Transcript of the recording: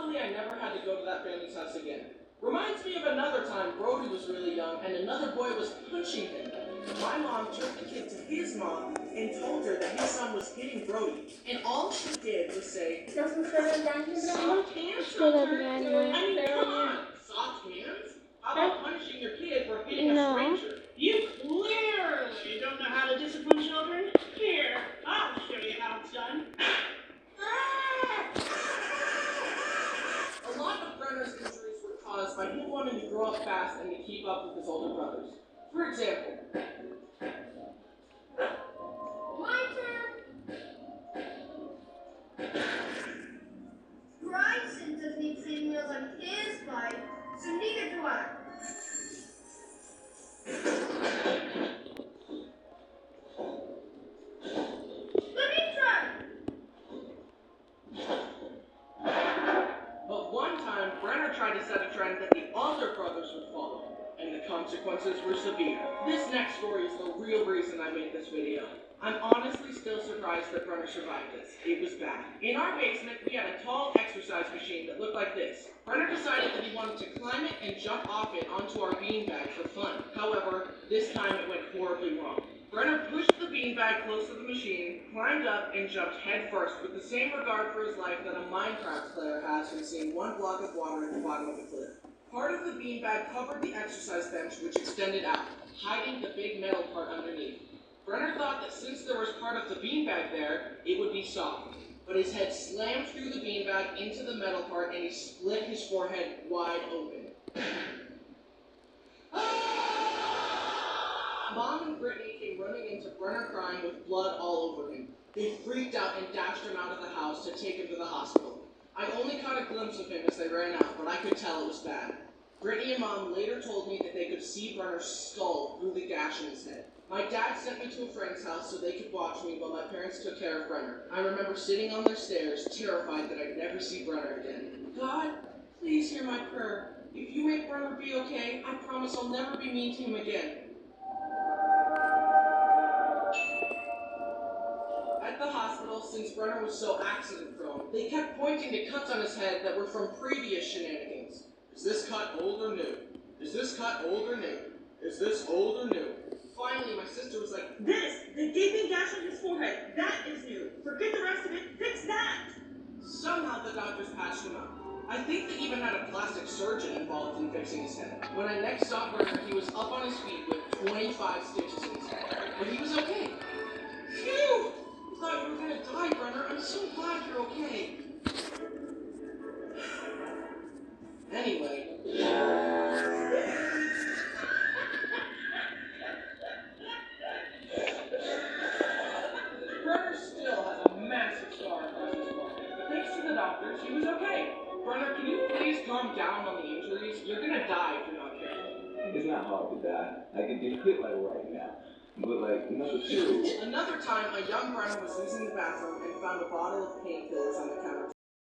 Luckily, I never had to go to that family's house again. Reminds me of another time Brody was really young and another boy was punching him. My mom took the kid to his mom and told her that his son was hitting Brody. And all she did was say, soft hands, Hunter. I mean, come on, soft hands? How about punishing your kid for hitting a stranger? You clearly don't know how to discipline children. Here, I'll show you how it's done. A lot of Brenner's injuries were caused by him wanting to grow up fast and to keep up with his older brothers. For example, my turn. Bryson doesn't eat same meals on his bike, so neither do I. Let me try. but one time Brenner tried to set a trend that the other brothers would follow, and the consequences were severe. This next story is the real reason I made this video. I'm honestly still surprised that Brenner survived this. It was bad. In our basement, we had a tall exercise machine that looked like this. Brenner decided that he wanted to climb it and jump off it onto our beanbag for fun. However, this time it went horribly wrong. Brenner pushed the beanbag close to the machine, climbed up, and jumped head first with the same regard for his life that a Minecraft player has when seeing one block of water at the bottom of a cliff. Part of the beanbag covered the exercise bench, which extended out, hiding the big metal part underneath. Brenner thought that since there was part of the beanbag there, it would be soft. But his head slammed through the beanbag into the metal part and he split his forehead wide open. Mom and Brittany came running into Brenner crying with blood all over him. They freaked out and dashed him out of the house to take him to the hospital. I only caught a glimpse of him as they ran out, but I could tell it was bad. Brittany and Mom later told me that they could see Brenner's skull through the gash in his head. My dad sent me to a friend's house so they could watch me while my parents took care of Brenner. I remember sitting on their stairs, terrified that I'd never see Brenner again. God, please hear my prayer. If you make Brenner be okay, I promise I'll never be mean to him again. At the hospital, since Brenner was so accident-prone, they kept pointing to cuts on his head that were from previous shenanigans. Is this cut old or new? Is this cut old or new? Is this old or new? Finally, my sister was like, The gaping gash on his forehead, that is new. Forget the rest of it, fix that. somehow the doctors patched him up. I think they even had a plastic surgeon involved in fixing his head. When I next saw Brenner, he was up on his feet with 25 stitches in his head. But he was okay. Phew! I thought you were gonna die, Brenner. I'm so glad you're okay. Anyway. Brenner still has a massive scar across his forehead, but thanks to the doctors, he was okay. Brenner, can you please calm down on the injuries? You're gonna die if you're not careful. It's not hard to die. I can get hit like right now. But like number two. Another time, a young Brenner was using the bathroom and found a bottle of painkillers on the counter.